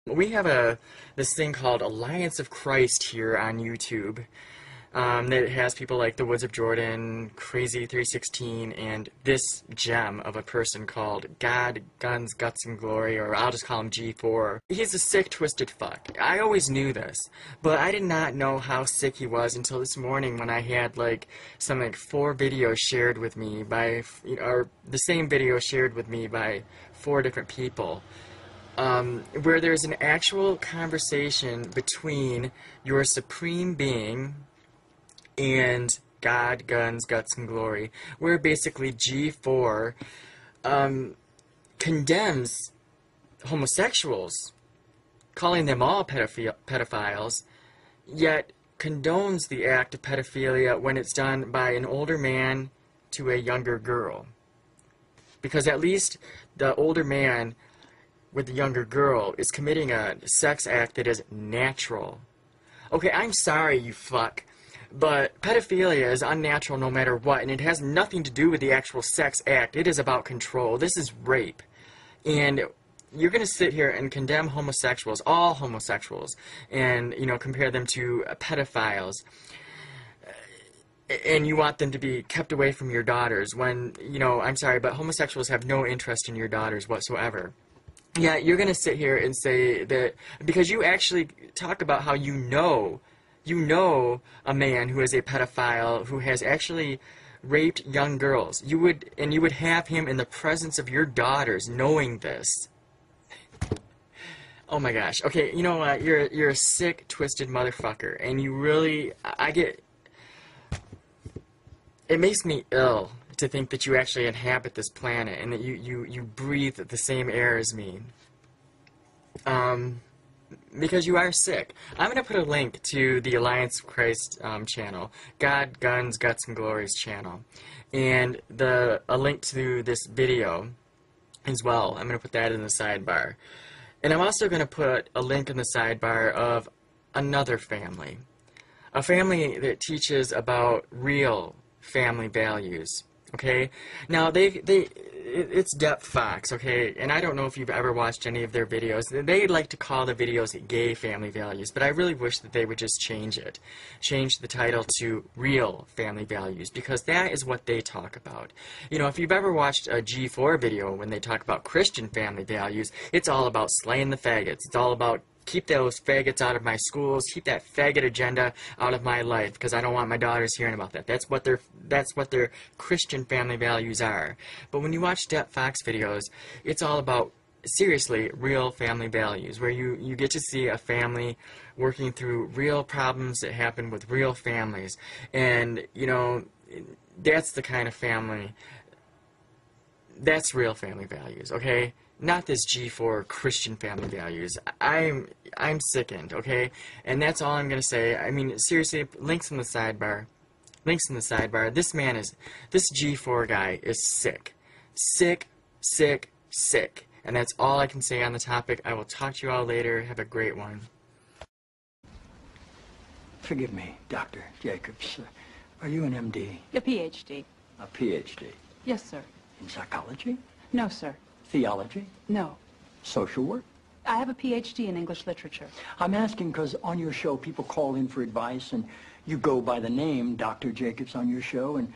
We have this thing called Alliance of Christ here on YouTube that has people like The Woods of Jordan, Crazy 316, and this gem of a person called God, Guns, Guts, and Glory, or I'll just call him G4. He's a sick, twisted fuck. I always knew this, but I did not know how sick he was until this morning when I had like 4 videos shared with me by, or the same video shared with me by 4 different people. Where there's an actual conversation between your supreme being and God, Guns, Guts, and Glory, where basically G4 condemns homosexuals, calling them all pedophiles, yet condones the act of pedophilia when it's done by an older man to a younger girl. Because at least the older man with the younger girl is committing a sex act that is natural. Okay, I'm sorry, you fuck, but pedophilia is unnatural no matter what, and it has nothing to do with the actual sex act. It is about control. This is rape. And you're going to sit here and condemn homosexuals, all homosexuals, and, compare them to pedophiles. And you want them to be kept away from your daughters when, I'm sorry, but homosexuals have no interest in your daughters whatsoever. Yeah, you're going to sit here and say that, because you actually talk about how you know a man who is a pedophile, who has actually raped young girls. You would have him in the presence of your daughters knowing this. Oh my gosh. Okay, you know what? You're a sick, twisted motherfucker, and you really, it makes me ill to think that you actually inhabit this planet and that you breathe the same air as me. Because you are sick. I'm going to put a link to the Alliance of Christ channel, God, Guns, Guts, and Glory's channel, and a link to this video as well. I'm going to put that in the sidebar. And I'm also going to put a link in the sidebar of another family. A family that teaches about real family values. Okay, now it's Depth Fox, okay, and I don't know if you've ever watched any of their videos. They like to call the videos gay family values, but I really wish that they would just change the title to Real Family Values, because that is what they talk about. If you've ever watched a G4 video when they talk about Christian family values, it's all about slaying the faggots. It's all about keep those faggots out of my schools, keep that faggot agenda out of my life, because I don't want my daughters hearing about that. That's what their Christian family values are. But when you watch Depth Fox videos, it's all about, seriously, real family values, where you get to see a family working through real problems that happen with real families. And, that's the kind of family, that's real family values, okay? Not this G4 Christian family values. I'm sickened, okay? And that's all I'm going to say. I mean, seriously, links in the sidebar. Links in the sidebar. This G4 guy is sick. Sick, sick, sick. And that's all I can say on the topic. I will talk to you all later. Have a great one. Forgive me, Dr. Jacobs. Are you an MD? A PhD. A PhD? Yes, sir. In psychology? No, sir. Theology? No. Social work? I have a PhD in English literature. I'm asking because on your show people call in for advice and you go by the name Dr. Jacobs on your show, and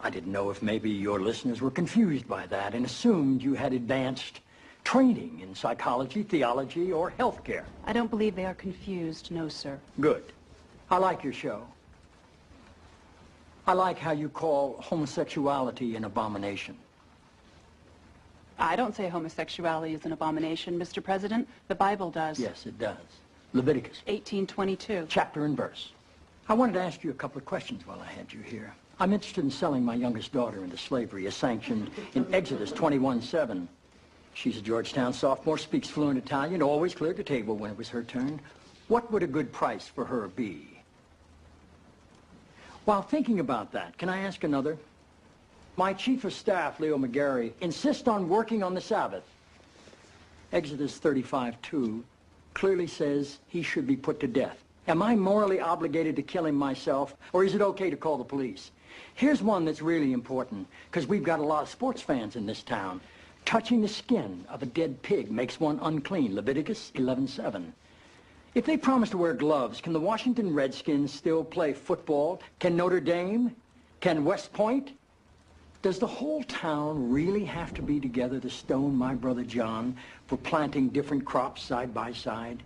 I didn't know if maybe your listeners were confused by that and assumed you had advanced training in psychology, theology, or healthcare. I don't believe they are confused, no, sir. Good. I like your show. I like how you call homosexuality an abomination. I don't say homosexuality is an abomination, Mr. President. The Bible does. Yes, it does. Leviticus 18:22. Chapter and verse. I wanted to ask you a couple of questions while I had you here. I'm interested in selling my youngest daughter into slavery as sanctioned in Exodus 21:7. She's a Georgetown sophomore, speaks fluent Italian, always cleared the table when it was her turn. What would a good price for her be? While thinking about that, can I ask another? My chief of staff, Leo McGarry, insists on working on the Sabbath. Exodus 35:2 clearly says he should be put to death. Am I morally obligated to kill him myself, or is it okay to call the police? Here's one that's really important, because we've got a lot of sports fans in this town. Touching the skin of a dead pig makes one unclean, Leviticus 11:7. If they promise to wear gloves, can the Washington Redskins still play football? Can Notre Dame? Can West Point? Does the whole town really have to be together to stone my brother John for planting different crops side by side?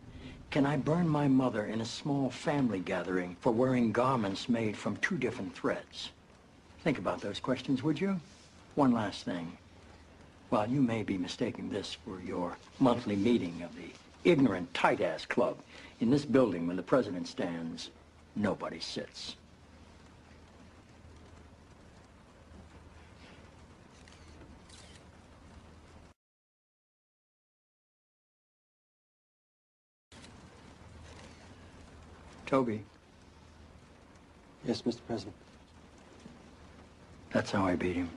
Can I burn my mother in a small family gathering for wearing garments made from two different threads? Think about those questions, would you? One last thing. While you may be mistaking this for your monthly meeting of the ignorant tight-ass club, in this building when the president stands, nobody sits. Toby. Yes, Mr. President. That's how I beat him.